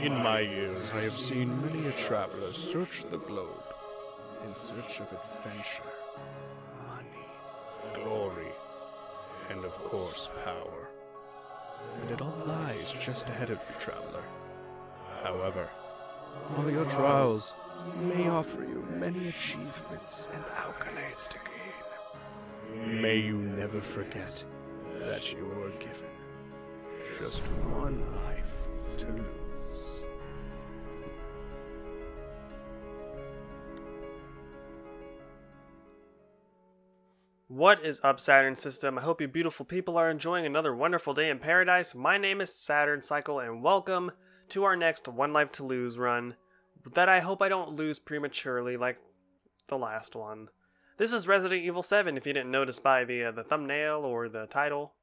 In my years, I have seen many a traveler search the globe in search of adventure, money, glory, and of course, power. And it all lies just ahead of you, traveler. However, all your trials may offer you many achievements and accolades to gain. May you never forget that you were given just one life to lose. What is up, Saturn System? I hope you beautiful people are enjoying another wonderful day in paradise. My name is Saturn Cycle, and welcome to our next One Life to Lose run that I hope I don't lose prematurely like the last one. This is Resident Evil 7, if you didn't notice by the thumbnail or the title.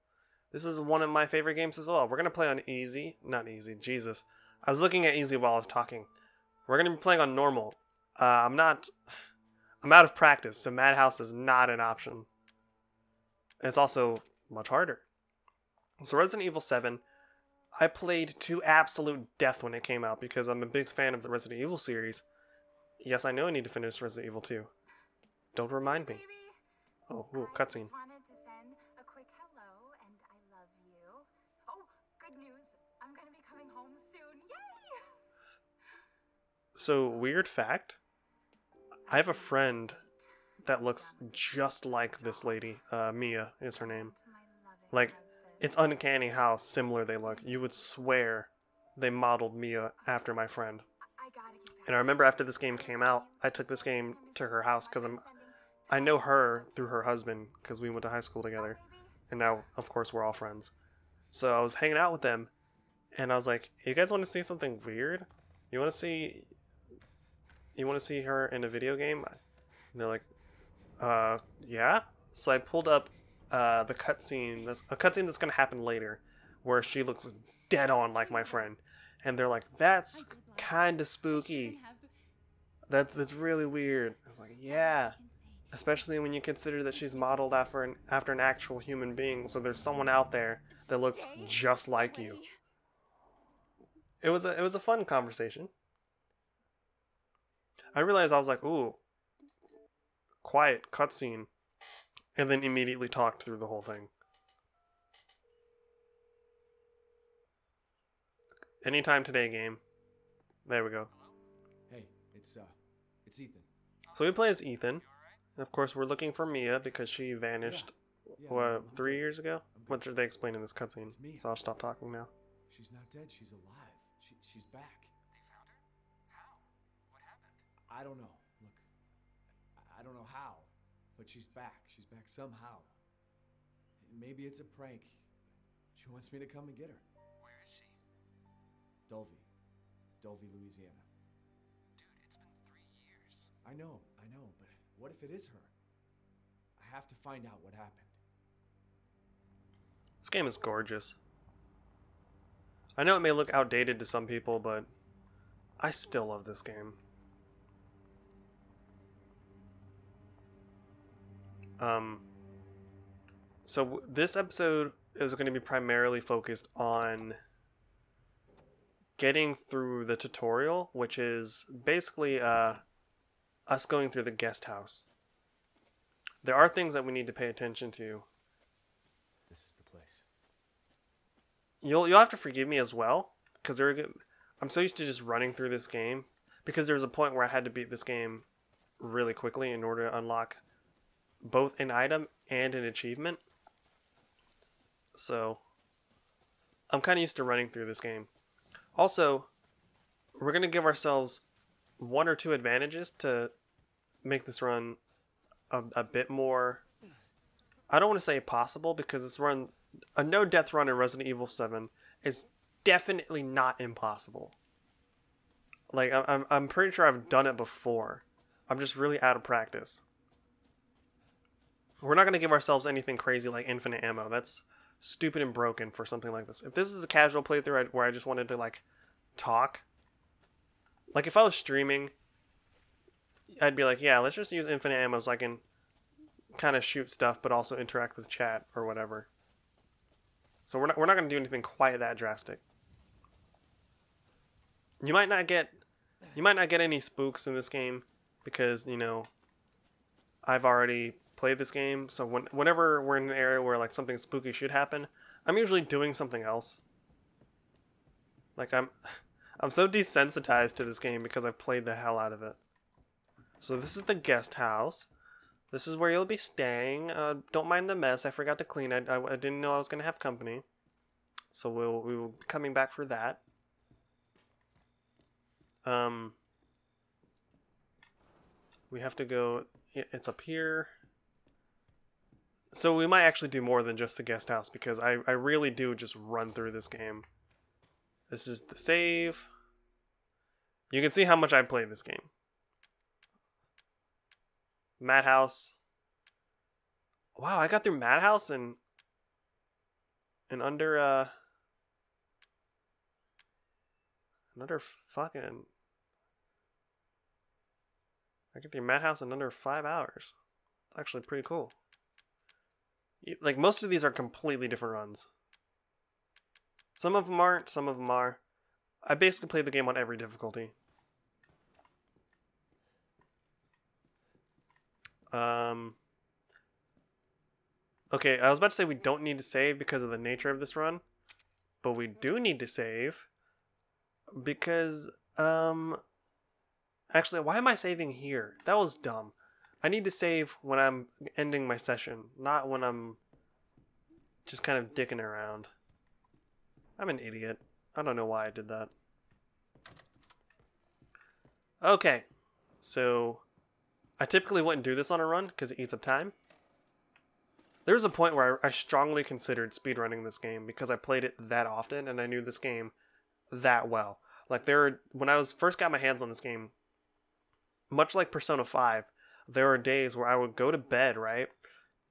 This is one of my favorite games as well. We're going to play on easy. Not easy, Jesus. I was looking at easy while I was talking. We're going to be playing on normal. I'm out of practice, so Madhouse is not an option. It's also much harder. So Resident Evil 7, I played to absolute death when it came out because I'm a big fan of the Resident Evil series. Yes, I know I need to finish Resident Evil 2. Don't remind me. Oh, ooh, cutscene. Wanted to send a quick hello and I love you. Oh, good news. I'm going to be coming home soon. Yay! So, weird fact. I have a friend that looks just like this lady. Mia is her name. Like, it's uncanny how similar they look. You would swear they modeled Mia after my friend. And I remember after this game came out, I took this game to her house because I know her through her husband because we went to high school together. And now, of course, we're all friends. So I was hanging out with them, and I was like, "You guys want to see something weird? You want to see her in a video game?" And they're like, yeah. So I pulled up the cutscene. That's a cutscene that's gonna happen later, where she looks dead on like my friend, and they're like, "That's kind of spooky. That's really weird." I was like, "Yeah." Especially when you consider that she's modeled after an actual human being, so there's someone out there that looks just like you. It was a fun conversation. I realized I was like, "Ooh, quiet cutscene," and then immediately talked through the whole thing. Anytime today game. There we go. Hey, it's Ethan. So we play as Ethan. And of course, we're looking for Mia because she vanished, what, 3 years ago? What did they explain in this cutscene? So I'll stop talking now. She's not dead. She's alive. She's back. They found her? How? What happened? I don't know. Look, I don't know how, but she's back. She's back somehow. Maybe it's a prank. She wants me to come and get her. Where is she? Dulvey, Louisiana. Dude, it's been 3 years. I know, but what if it is her? I have to find out what happened. This game is gorgeous. I know it may look outdated to some people, but I still love this game. So this episode is going to be primarily focused on getting through the tutorial, which is basically us going through the guest house. There are things that we need to pay attention to. This is the place. You'll have to forgive me as well, because I'm so used to just running through this game, because there was a point where I had to beat this game really quickly in order to unlock both an item and an achievement. So I'm kind of used to running through this game. Also, we're going to give ourselves 1 or 2 advantages to make this run a bit more, I don't want to say possible, because this run, a no death run in Resident Evil 7 is definitely not impossible. Like, I'm pretty sure I've done it before. I'm just really out of practice. We're not going to give ourselves anything crazy like infinite ammo. That's stupid and broken for something like this. If this is a casual playthrough where I just wanted to, like, talk, like, if I was streaming, I'd be like, yeah, let's just use infinite ammo so I can kind of shoot stuff but also interact with chat or whatever. So we're not going to do anything quite that drastic. You might not get any spooks in this game because, you know, I've already played this game. So whenever we're in an area where like something spooky should happen, I'm usually doing something else. Like I'm so desensitized to this game because I've played the hell out of it. So this is the guest house. This is where you'll be staying. Don't mind the mess. I forgot to clean. I didn't know I was gonna have company. So we will be coming back for that. We have to go. It's up here. So we might actually do more than just the guest house because I really do just run through this game. This is the save. You can see how much I played this game. Madhouse. Wow, I got through Madhouse in under fucking. I get through Madhouse in under 5 hours. It's actually pretty cool. Like most of these are completely different runs. Some of them aren't, some of them are. I basically played the game on every difficulty. Okay, I was about to say we don't need to save because of the nature of this run, but we do need to save because, actually, why am I saving here? That was dumb. I need to save when I'm ending my session, not when I'm just kind of dicking around. I'm an idiot. I don't know why I did that. Okay, so I typically wouldn't do this on a run because it eats up time. There's a point where I strongly considered speedrunning this game because I played it that often and I knew this game that well. Like when I first got my hands on this game, much like Persona 5, there were days where I would go to bed, right?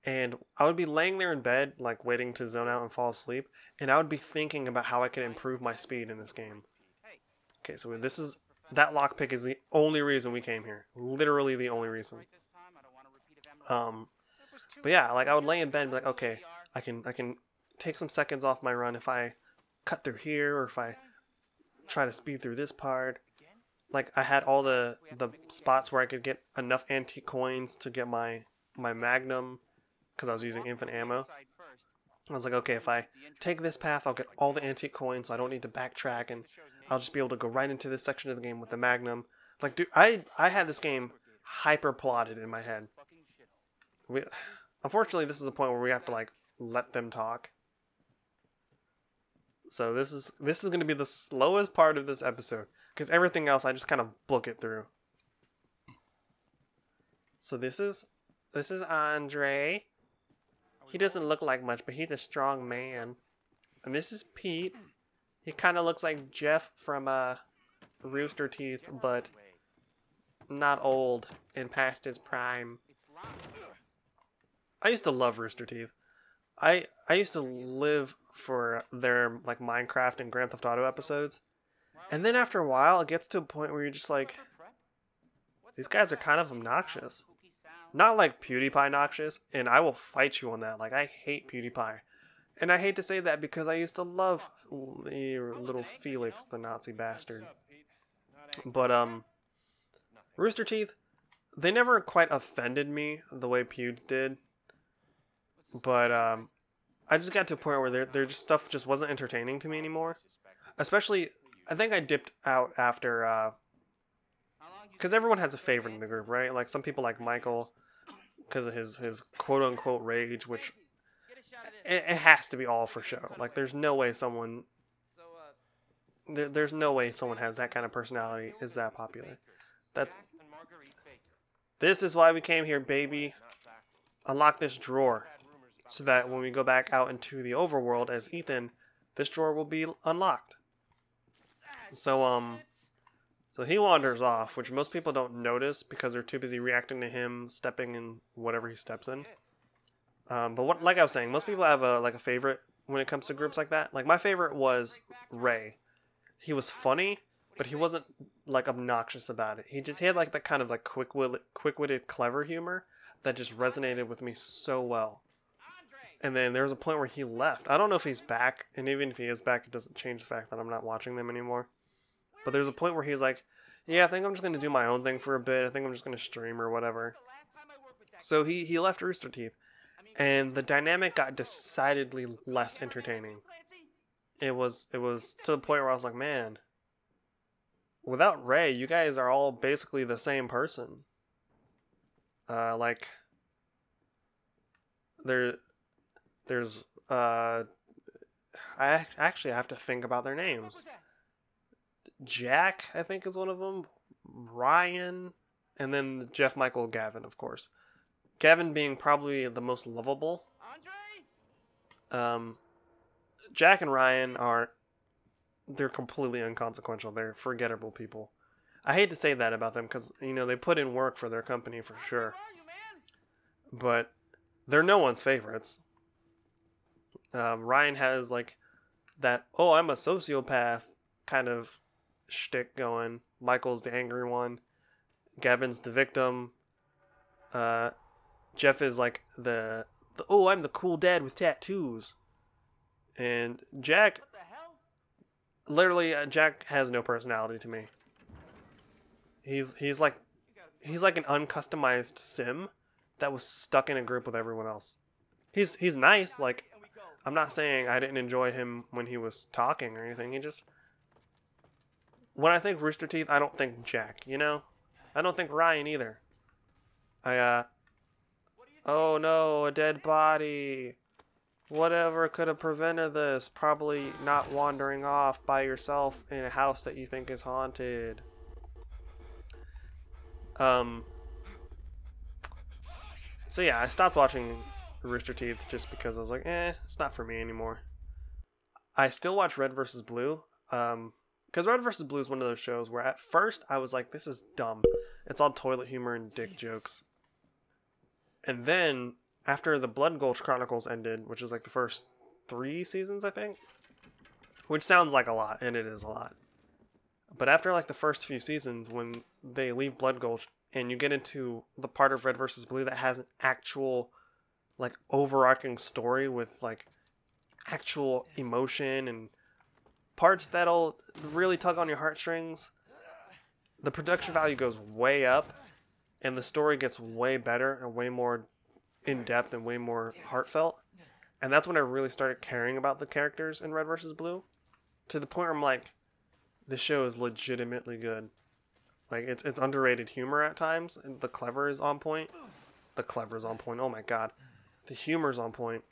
And I would be laying there in bed, like waiting to zone out and fall asleep, and I would be thinking about how I could improve my speed in this game. Okay, so that lockpick is the only reason we came here. Literally the only reason. But yeah, like I would lay in bed and be like, okay, I can take some seconds off my run if I cut through here or if I try to speed through this part. Like I had all the spots where I could get enough antique coins to get my magnum because I was using infinite ammo. I was like, okay, if I take this path, I'll get all the antique coins, so I don't need to backtrack, and I'll just be able to go right into this section of the game with the magnum. Like, dude, I had this game hyper plotted in my head. Unfortunately, this is a point where we have to like let them talk. So this is going to be the slowest part of this episode because everything else I just kind of book it through. So this is Andre. He doesn't look like much, but he's a strong man. And this is Pete. He kind of looks like Jeff from Rooster Teeth, but not old and past his prime. I used to love Rooster Teeth. I used to live for their like Minecraft and Grand Theft Auto episodes. And then after a while, it gets to a point where you're just like, these guys are kind of obnoxious. Not like PewDiePie noxious, and I will fight you on that. Like, I hate PewDiePie. And I hate to say that because I used to love little Felix, the Nazi bastard. But, Rooster Teeth, they never quite offended me the way Pew did. But, I just got to a point where their stuff just wasn't entertaining to me anymore. Especially, I think I dipped out after, because everyone has a favorite in the group, right? Like, some people like Michael because of his quote-unquote rage, which it has to be all for show. Like, there's no way someone there's no way someone has that kind of personality is that popular. This is why we came here, baby. Unlock this drawer so that when we go back out into the overworld as Ethan, this drawer will be unlocked. So he wanders off, which most people don't notice because they're too busy reacting to him stepping in whatever he steps in. But like I was saying, most people have a favorite when it comes to groups like that. Like my favorite was Ray. He was funny, but he wasn't like obnoxious about it. He had like that kind of like quick-witted, clever humor that just resonated with me so well. And then there was a point where he left. I don't know if he's back, and even if he is back, it doesn't change the fact that I'm not watching them anymore. But there's a point where he's like, yeah, I think I'm just going to do my own thing for a bit. I think I'm just going to stream or whatever. So he left Rooster Teeth. And the dynamic got decidedly less entertaining. It was to the point where I was like, man, without Ray, you guys are all basically the same person. Like there's I actually have to think about their names. Jack, I think, is one of them. Ryan, and then Jeff, Michael, Gavin, of course. Gavin being probably the most lovable. Jack and Ryan they're completely inconsequential. They're forgettable people. I hate to say that about them because, you know, they put in work for their company for sure. But they're no one's favorites. Ryan has like that, oh, I'm a sociopath kind of shtick going. Michael's the angry one. Gavin's the victim. Jeff is like the oh, I'm the cool dad with tattoos. And Jack, literally, Jack has no personality to me. He's like an uncustomized sim that was stuck in a group with everyone else. He's nice. Like, I'm not saying I didn't enjoy him when he was talking or anything. When I think Rooster Teeth, I don't think Jack. You know, I don't think Ryan either. Oh no, a dead body. Whatever could have prevented this? Probably not wandering off by yourself in a house that you think is haunted. So yeah, I stopped watching Rooster Teeth just because I was like, it's not for me anymore. I still watch Red vs. Blue, because Red vs. Blue is one of those shows where at first I was like, this is dumb. It's all toilet humor and dick jokes. And then, after the Blood Gulch Chronicles ended, which is like the first 3 seasons, I think, which sounds like a lot, and it is a lot. But after like the first few seasons, when they leave Blood Gulch, and you get into the part of Red vs. Blue that has an actual, like, overarching story with, like, actual emotion and parts that'll really tug on your heartstrings, the production value goes way up, and the story gets way better and way more in-depth and way more heartfelt. And that's when I really started caring about the characters in Red vs. Blue, to the point where I'm like, this show is legitimately good. Like, it's underrated humor at times, and the clever is on point. The clever is on point. Oh my god. The humor's on point.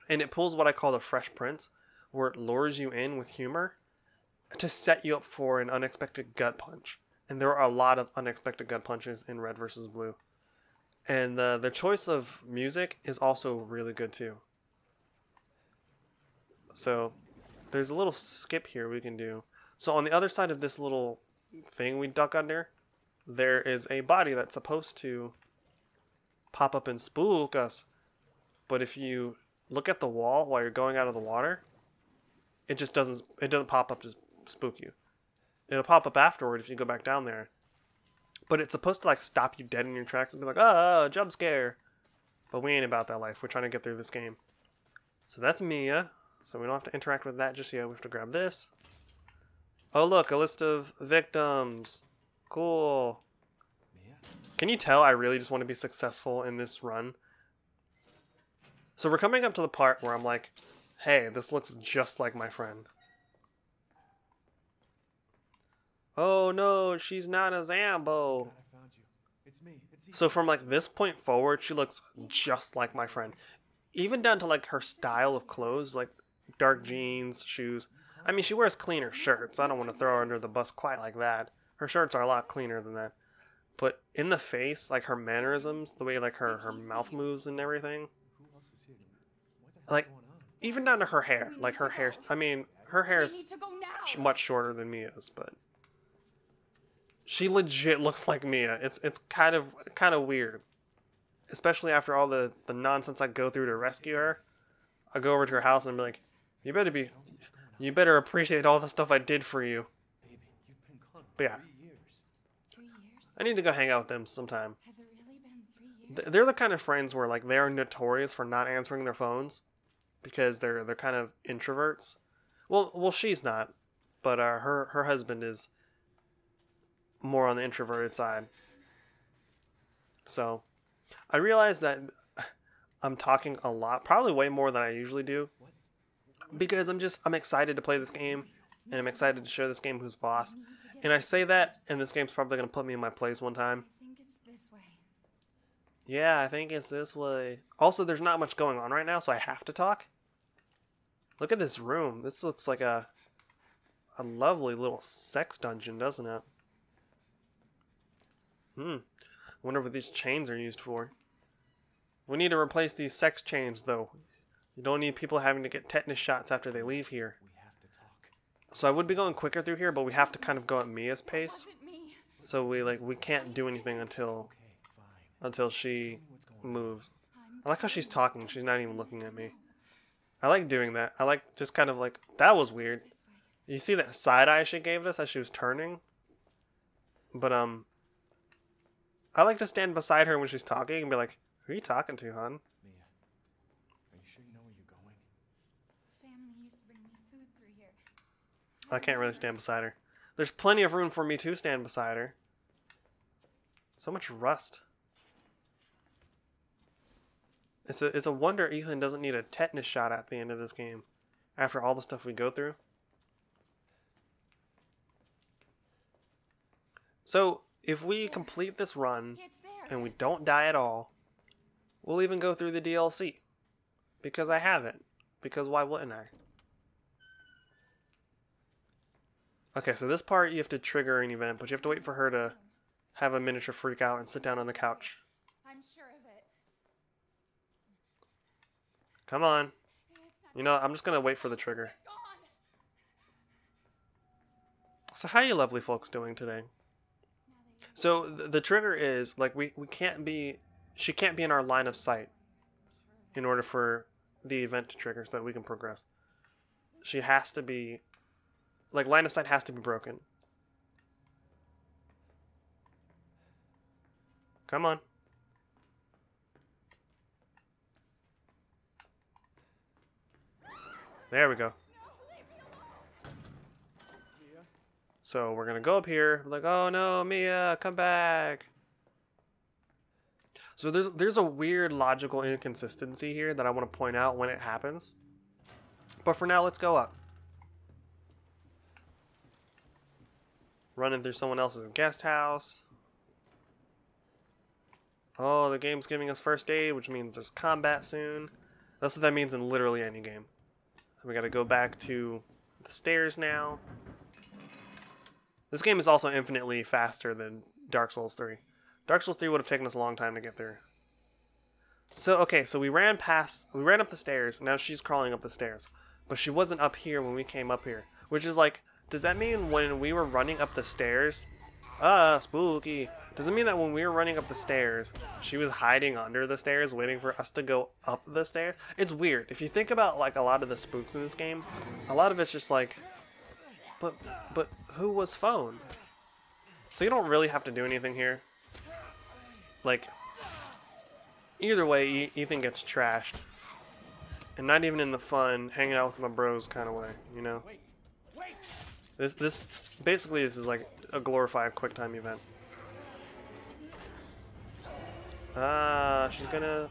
And it pulls what I call the Fresh Prince, where it lures you in with humor to set you up for an unexpected gut punch. And there are a lot of unexpected gut punches in Red vs. Blue. And the choice of music is also really good too. So there's a little skip here we can do. So on the other side of this little thing we duck under, there is a body that's supposed to pop up and spook us. But if you look at the wall while you're going out of the water, it doesn't pop up to spook you. It'll pop up afterward if you go back down there. But it's supposed to like stop you dead in your tracks and be like, oh, jump scare. But we ain't about that life. We're trying to get through this game. So that's Mia. So we don't have to interact with that just yet. We have to grab this. Oh look, a list of victims. Cool. Can you tell I really just want to be successful in this run? So we're coming up to the part where I'm like, hey, this looks just like my friend. Oh no, she's not a Zambo. I found you. It's me. It's So from like this point forward, she looks just like my friend. Even down to like her style of clothes, like dark jeans, shoes. I mean, she wears cleaner shirts. I don't want to throw her under the bus quite like that. Her shirts are a lot cleaner than that. But in the face, like her mannerisms, the way like her mouth moves and everything. Who else is here? What the hell's Like, going on? even down to her hair. Like her hair, I mean, her We hair's need to go now. much shorter than Mia's, but she legit looks like Mia. It's kind of weird. Especially after all the nonsense I go through to rescue her. I go over to her house and be like, you better appreciate all the stuff I did for you. Baby, you've been gone But yeah. 3 years. 3 years? I need to go hang out with them sometime. Has it really been 3 years? They're the kind of friends where like they are notorious for not answering their phones because they're kind of introverts. Well, she's not. but her husband is more on the introverted side. So I realize that I'm talking a lot, probably way more than I usually do, because I'm excited to play this game, and I'm excited to share this game with who's boss. And I say that, and this game's probably gonna put me in my place one time. I think it's this way. Yeah, I think it's this way. Also, there's not much going on right now, so I have to talk. Look at this room. This looks like a lovely little sex dungeon, doesn't it? Wonder what these chains are used for. We need to replace these sex chains, though. You don't need people having to get tetanus shots after they leave here. We have to talk. So I would be going quicker through here, but we have to kind of go at Mia's pace. Wasn't me. So we can't do anything until Okay, fine. she What's going on? moves. I like how she's talking. She's not even looking at me. I like doing that. I like just kind of like, that was weird. This way. You see that side eye she gave us as she was turning? But I like to stand beside her when she's talking and be like, who are you talking to, hon? Mia, are you sure you know where you're going? Family used to bring me food through here. I can't really stand beside her. There's plenty of room for me to stand beside her. So much rust. It's a wonder Ethan doesn't need a tetanus shot at the end of this game. After all the stuff we go through. So, if we complete this run, It's there. and we don't die at all, we'll even go through the DLC. Because I haven't. Because why wouldn't I? Okay, so this part you have to trigger an event, but you have to wait for her to have a miniature freak out and sit down on the couch. I'm sure of it. Come on. It's not You know, I'm just gonna wait for the trigger. gone. So how you lovely folks doing today? So the trigger is, like, we can't be, she can't be in our line of sight in order for the event to trigger so that we can progress. She has to be, like, line of sight has to be broken. Come on. There we go. Mia? So we're gonna go up here, like, oh no, Mia, come back. So there's a weird logical inconsistency here that I want to point out when it happens. But for now, let's go up. Running through someone else's guest house. Oh, the game's giving us first aid, which means there's combat soon. That's what that means in literally any game. We gotta go back to the stairs now. This game is also infinitely faster than Dark Souls 3. Dark Souls 3 would have taken us a long time to get through. So, okay, so we ran up the stairs, now she's crawling up the stairs. But she wasn't up here when we came up here. Which is like, does that mean when we were running up the stairs... spooky. Does it mean that when we were running up the stairs, she was hiding under the stairs, waiting for us to go up the stairs? It's weird. If you think about, like, a lot of the spooks in this game, a lot of it's just like... But who was phone? So you don't really have to do anything here. Like, either way, Ethan gets trashed. And not even in the fun, hanging out with my bros kind of way, you know? Wait! This basically, this is like a glorified QuickTime event. She's gonna...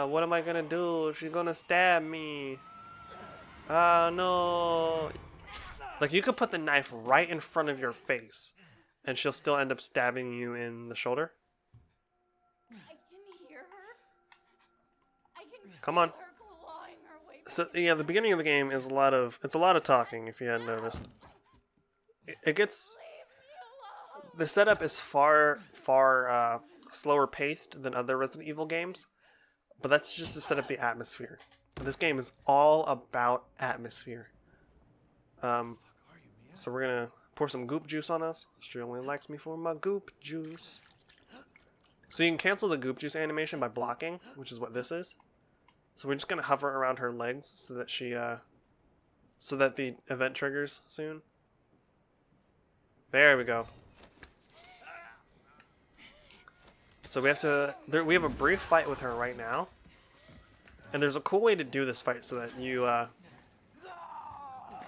what am I gonna do? She's gonna stab me. No. Like, you could put the knife right in front of your face, and she'll still end up stabbing you in the shoulder. I can hear her. I can Come on. feel her clawing her way back. So yeah, the beginning of the game is a lot of talking. If you hadn't noticed, it gets, Leave me alone. the setup is far slower paced than other Resident Evil games, but that's just to set up the atmosphere. This game is all about atmosphere. So we're gonna pour some goop juice on us. She only likes me for my goop juice. So you can cancel the goop juice animation by blocking, which is what this is. So we're just gonna hover around her legs so that she, so that the event triggers soon. There we go. So we have to, we have a brief fight with her right now. And there's a cool way to do this fight so that you,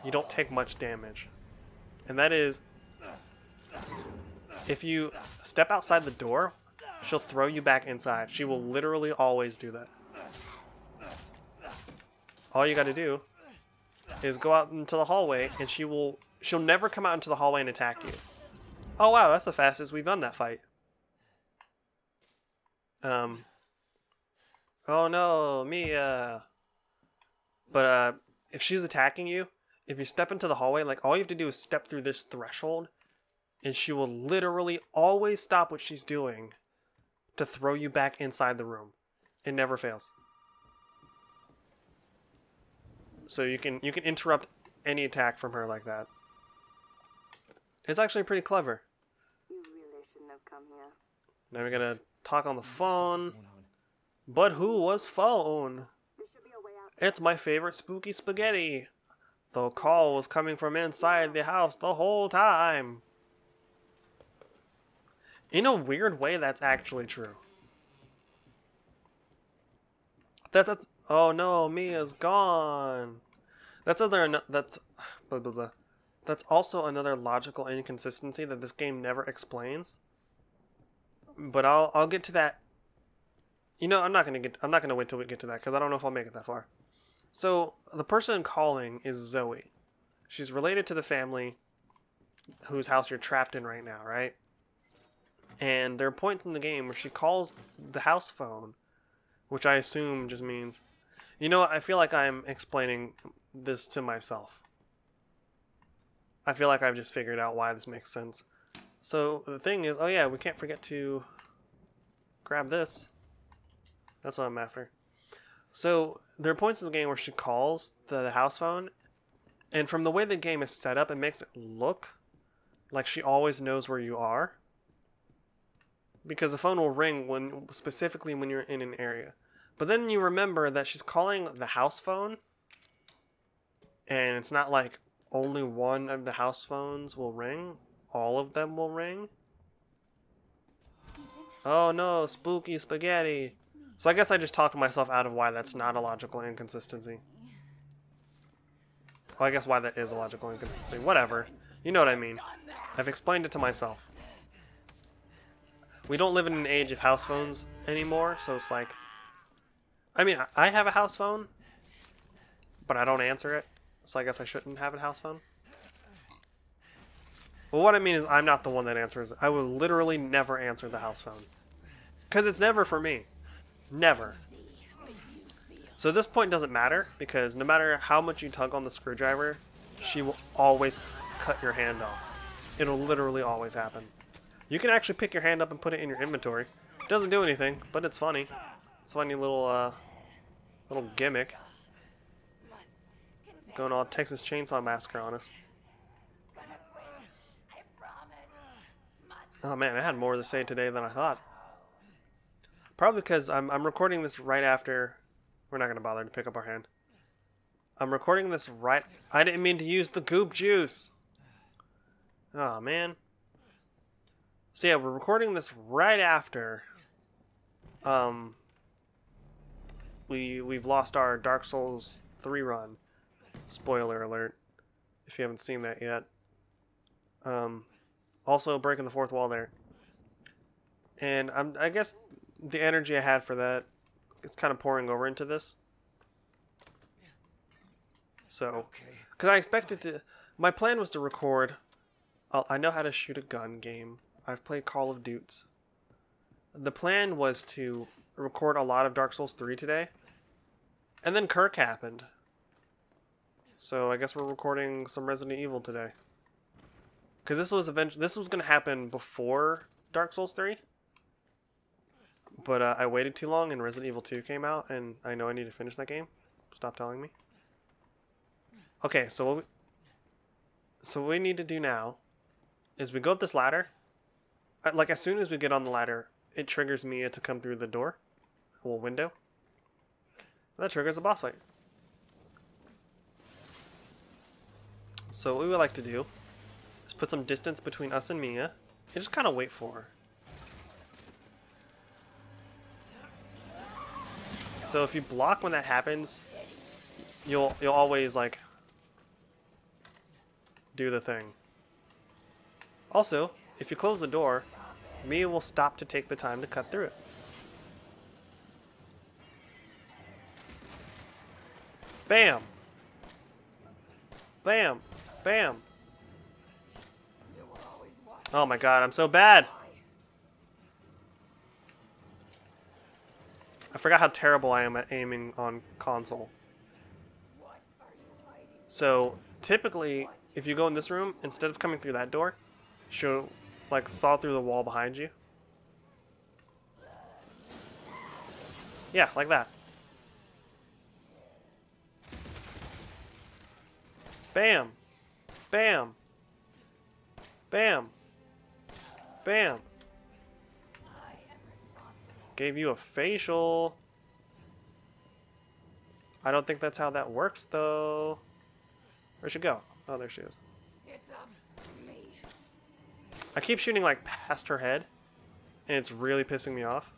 you don't take much damage. And that is, if you step outside the door, she'll throw you back inside. She will literally always do that. All you gotta do is go out into the hallway, and she'll never come out into the hallway and attack you. Oh wow, that's the fastest we've done that fight. Oh no, Mia. But if she's attacking you, if you step into the hallway, like all you have to do is step through this threshold, and she will literally always stop what she's doing to throw you back inside the room. It never fails. So you can interrupt any attack from her like that. It's actually pretty clever. You really shouldn't have come here. Now we're gonna talk on the phone. But who was phone? There should be a way out. It's my favorite spooky spaghetti. The call was coming from inside the house the whole time. In a weird way, that's actually true. That's oh no, Mia's gone. That's blah, blah, blah. That's also another logical inconsistency that this game never explains. But I'll get to that. You know, I'm not gonna wait till we get to that because I don't know if I'll make it that far. So the person calling is Zoe. She's related to the family whose house you're trapped in right now, right? And there are points in the game where she calls the house phone, which I assume just means, you know, I feel like I'm explaining this to myself. I feel like I've just figured out why this makes sense. So the thing is, oh yeah, we can't forget to grab this. That's what I'm after. So there are points in the game where she calls the house phone, and from the way the game is set up, it makes it look like she always knows where you are. Because the phone will ring specifically when you're in an area. But then you remember that she's calling the house phone, and it's not like only one of the house phones will ring. All of them will ring. Oh no, spooky spaghetti. So I guess I just talked myself out of why that's not a logical inconsistency. Well, I guess why that is a logical inconsistency. Whatever. You know what I mean. I've explained it to myself. We don't live in an age of house phones anymore, so it's like... I mean, I have a house phone, but I don't answer it, so I guess I shouldn't have a house phone. Well, what I mean is I'm not the one that answers it. I will literally never answer the house phone. Because it's never for me. Never. So this point doesn't matter, because no matter how much you tug on the screwdriver, she will always cut your hand off. It'll literally always happen. You can actually pick your hand up and put it in your inventory. It doesn't do anything, but it's funny. It's a funny little gimmick. Going all Texas Chainsaw Massacre on us. Oh man, I had more to say today than I thought. Probably because I'm recording this right after... We're not going to bother to pick up our hand. I'm recording this right... I didn't mean to use the goop juice. Oh man. So yeah, we're recording this right after... We've lost our Dark Souls 3 run. Spoiler alert, if you haven't seen that yet. Also breaking the fourth wall there. And I guess the energy I had for that is kind of pouring over into this. So, because I expected to... My plan was to record... I know how to shoot a gun game. I've played Call of Duty. The plan was to record a lot of Dark Souls 3 today. And then Kirk happened. So I guess we're recording some Resident Evil today. Because this was going to happen before Dark Souls 3. But I waited too long and Resident Evil 2 came out. And I know I need to finish that game. Stop telling me. Okay, so what we need to do now is we go up this ladder. Like as soon as we get on the ladder, it triggers Mia to come through the door. A little window. That triggers a boss fight. So what we would like to do is put some distance between us and Mia and just kind of wait for her. So if you block when that happens, you'll always like do the thing. Also, if you close the door, Mia will stop to take the time to cut through it. Bam! Bam! Bam! Oh my god, I'm so bad! I forgot how terrible I am at aiming on console. So, typically, if you go in this room, instead of coming through that door, she'll, like, saw through the wall behind you. Yeah, like that. Bam! Bam! Bam! Bam! Gave you a facial. I don't think that's how that works, though. Where'd she go? Oh, there she is. I keep shooting, like, past her head, and it's really pissing me off.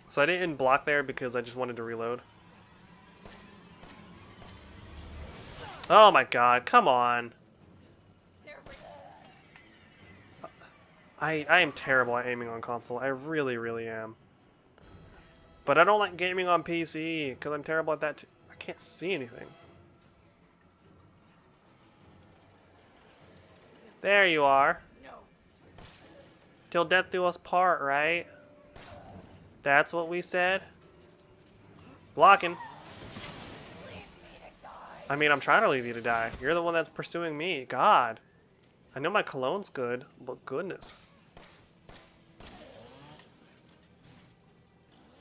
So I didn't block there because I just wanted to reload. Oh my god, come on. I am terrible at aiming on console. I really, really am. But I don't like gaming on PC, because I'm terrible at that too. I can't see anything. There you are. Till death do us part, right? That's what we said? Blocking. I mean, I'm trying to leave you to die. You're the one that's pursuing me. God. I know my cologne's good, but goodness.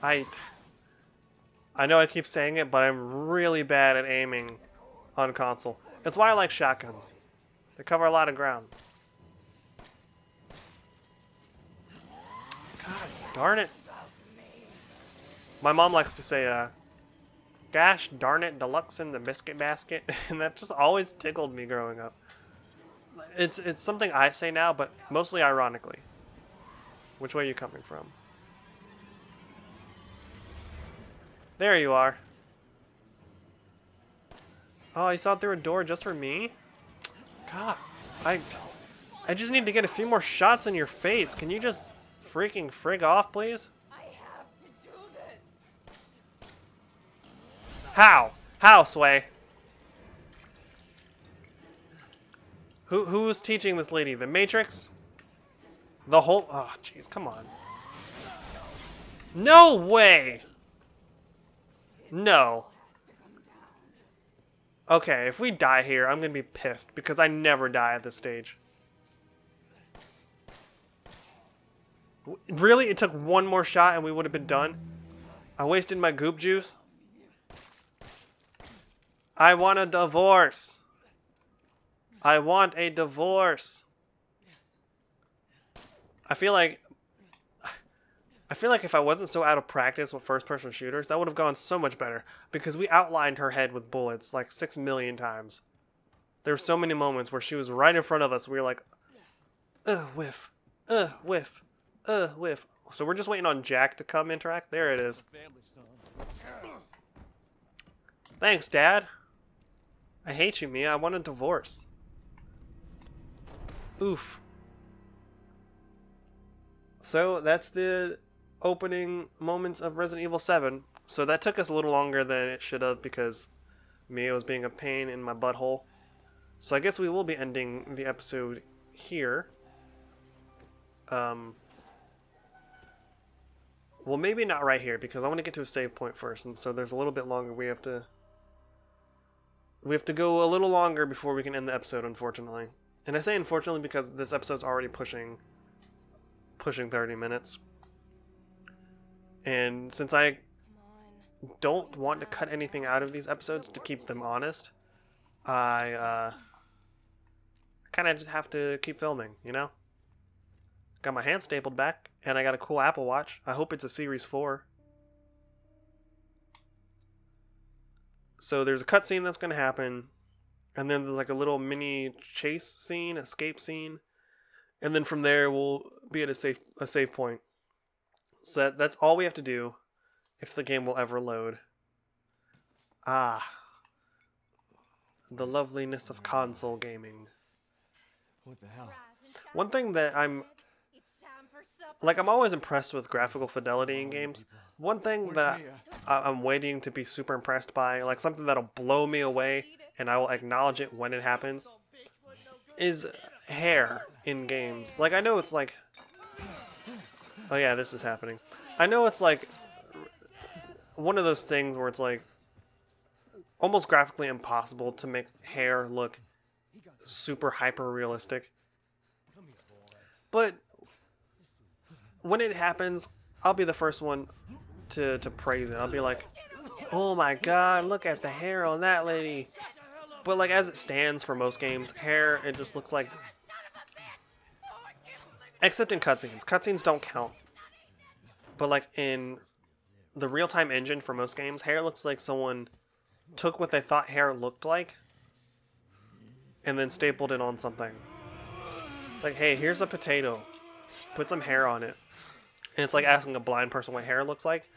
I know I keep saying it, but I'm really bad at aiming on console. That's why I like shotguns. They cover a lot of ground. God darn it. My mom likes to say, gosh darn it, deluxe in the biscuit basket. And that just always tickled me growing up. It's something I say now, but mostly ironically. Which way are you coming from? There you are. Oh, you saw through a door just for me? God, I just need to get a few more shots in your face. Can you just freaking frig off, please? I have to do this. How? How, Sway? Who's teaching this lady? The Matrix? The whole... Oh, jeez, come on. No way! No. Okay, if we die here, I'm gonna be pissed, because I never die at this stage. Really? It took one more shot and we would have been done? I wasted my goop juice? I want a divorce. I want a divorce. I feel like if I wasn't so out of practice with first-person shooters, that would have gone so much better. Because we outlined her head with bullets like 6 million times. There were so many moments where she was right in front of us. We were like, whiff, whiff, whiff. So we're just waiting on Jack to come interact. There it is. Thanks, Dad. I hate you, Mia. I want a divorce. Oof. So that's the opening moments of Resident Evil 7. So that took us a little longer than it should have because Mia was being a pain in my butthole. So I guess we will be ending the episode here. Well, maybe not right here because I want to get to a save point first, and so there's a little bit longer. We have to go a little longer before we can end the episode, unfortunately. And I say unfortunately because this episode's already pushing 30 minutes. And since I don't want to cut anything out of these episodes to keep them honest, I kind of just have to keep filming, you know? Got my hand stapled back, and I got a cool Apple Watch. I hope it's a Series 4. So there's a cutscene that's going to happen, and then there's like a little mini chase scene, escape scene, and then from there we'll be at a save point. So that's all we have to do if the game will ever load. the loveliness of console gaming. What the hell? One thing that I'm always impressed with graphical fidelity in games. One thing that I'm waiting to be super impressed by, like something that'll blow me away and I will acknowledge it when it happens, is hair in games. Like, I know it's like, oh yeah, this is happening. I know it's like one of those things where it's like almost graphically impossible to make hair look super hyper realistic. But when it happens, I'll be the first one to praise it. I'll be like, oh my god, look at the hair on that lady. But like, as it stands for most games, hair, it just looks like, except in cutscenes. Cutscenes don't count. But like in the real-time engine for most games, hair looks like someone took what they thought hair looked like and then stapled it on something. It's like, hey, here's a potato. Put some hair on it. And it's like asking a blind person what hair looks like.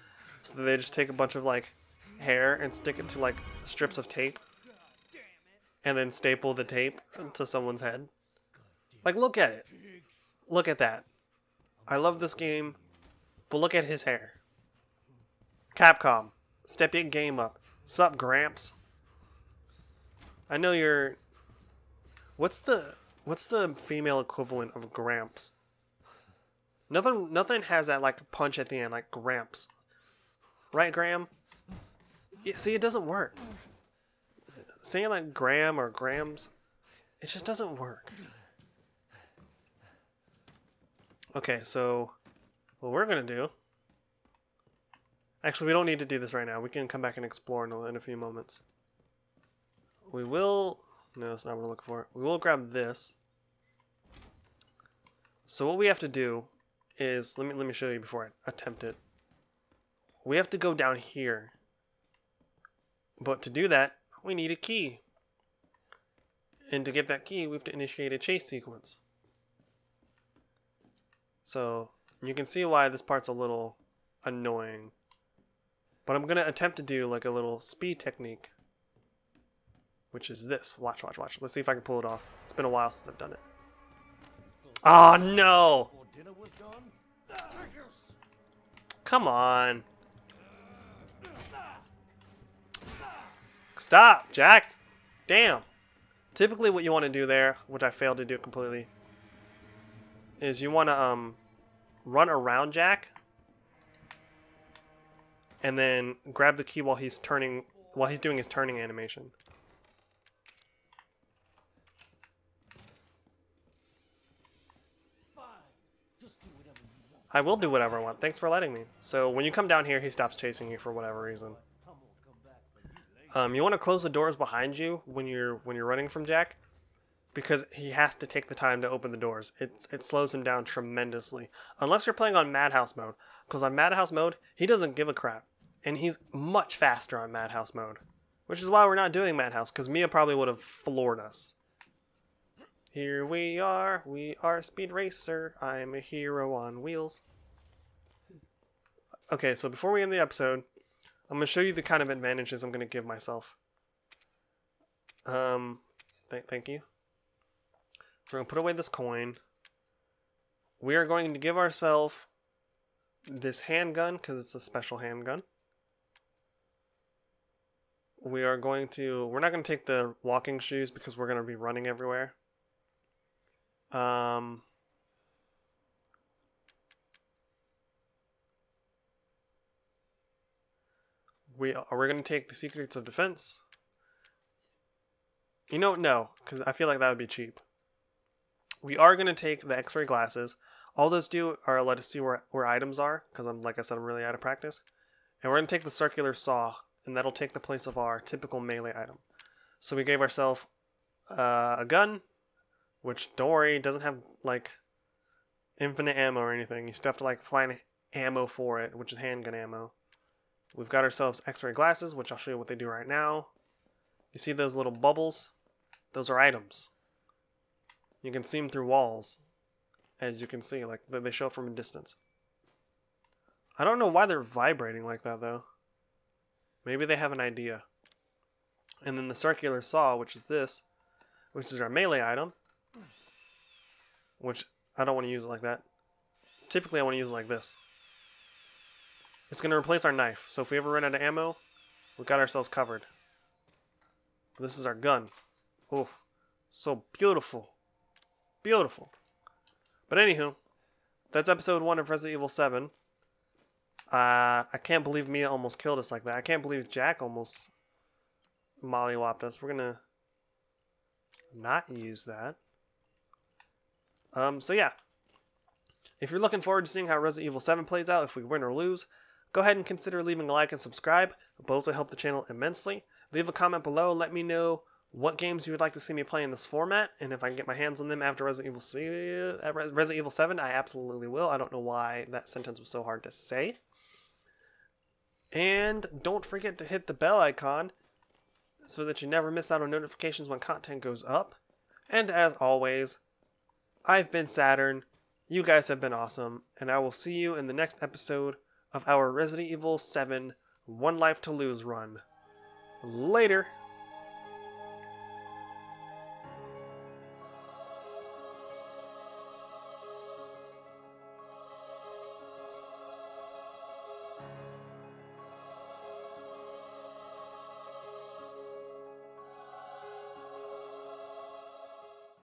So they just take a bunch of like hair and stick it to like strips of tape. And then staple the tape to someone's head. Like, look at it. Look at that. I love this game, but look at his hair. Capcom, step your game up. Sup, Gramps? I know you're... What's the female equivalent of Gramps? Nothing has that like punch at the end, like Gramps. Right, Graham? Yeah, see, it doesn't work. Saying like Graham or Grams, it just doesn't work. Okay, so what we're gonna do... Actually, we don't need to do this right now. We can come back and explore in a few moments. We will... No, that's not what we're looking for. We will grab this. So what we have to do is... Let me show you before I attempt it. We have to go down here. But to do that, we need a key. And to get that key, we have to initiate a chase sequence. So you can see why this part's a little annoying. But I'm going to attempt to do like a little speed technique. Which is this. Watch, watch, watch. Let's see if I can pull it off. It's been a while since I've done it. Oh no! Come on. Stop, Jack! Damn. Typically what you want to do there, which I failed to do completely, is you want to run around Jack and then grab the key while he's doing his turning animation. I will do whatever I want. Thanks for letting me. So when you come down here, he stops chasing you for whatever reason. You want to close the doors behind you when you're running from Jack, because he has to take the time to open the doors. It slows him down tremendously, unless you're playing on Madhouse mode. Because on Madhouse mode, he doesn't give a crap, and he's much faster on Madhouse mode, which is why we're not doing Madhouse. Because Mia probably would have floored us. Here we are Speed Racer. I'm a hero on wheels. Okay, so before we end the episode, I'm going to show you the kind of advantages I'm going to give myself. Thank you. So we're going to put away this coin. We are going to give ourselves this handgun, because it's a special handgun. We're not going to take the walking shoes because we're going to be running everywhere. We're going to take the Secrets of Defense. You know, no, because I feel like that would be cheap. We are going to take the X-ray glasses. All those do are let us see where items are, because like I said, I'm really out of practice. And we're going to take the circular saw, and that'll take the place of our typical melee item. So we gave ourselves a gun, which, don't worry, doesn't have like infinite ammo or anything. You still have to like find ammo for it, which is handgun ammo. We've got ourselves X-ray glasses, which I'll show you what they do right now. You see those little bubbles? Those are items. You can see them through walls, as you can see, like they show up from a distance. I don't know why they're vibrating like that though. Maybe they have an idea. And then the circular saw, which is this, which is our melee item, which I don't want to use it like that. Typically I want to use it like this. It's going to replace our knife, so if we ever run out of ammo, we've got ourselves covered. But this is our gun. Oh, so beautiful. Beautiful. But anywho, that's episode 1 of Resident Evil 7. I can't believe Mia almost killed us like that. I can't believe Jack almost mollywopped us. We're gonna not use that. So yeah. If you're looking forward to seeing how Resident Evil 7 plays out, if we win or lose, go ahead and consider leaving a like and subscribe. Both will help the channel immensely. Leave a comment below. Let me know what games you would like to see me play in this format, and if I can get my hands on them after Resident Evil 7, I absolutely will. I don't know why that sentence was so hard to say. And don't forget to hit the bell icon so that you never miss out on notifications when content goes up. And as always, I've been Saturn, you guys have been awesome, and I will see you in the next episode of our Resident Evil 7 One Life to Lose run. Later!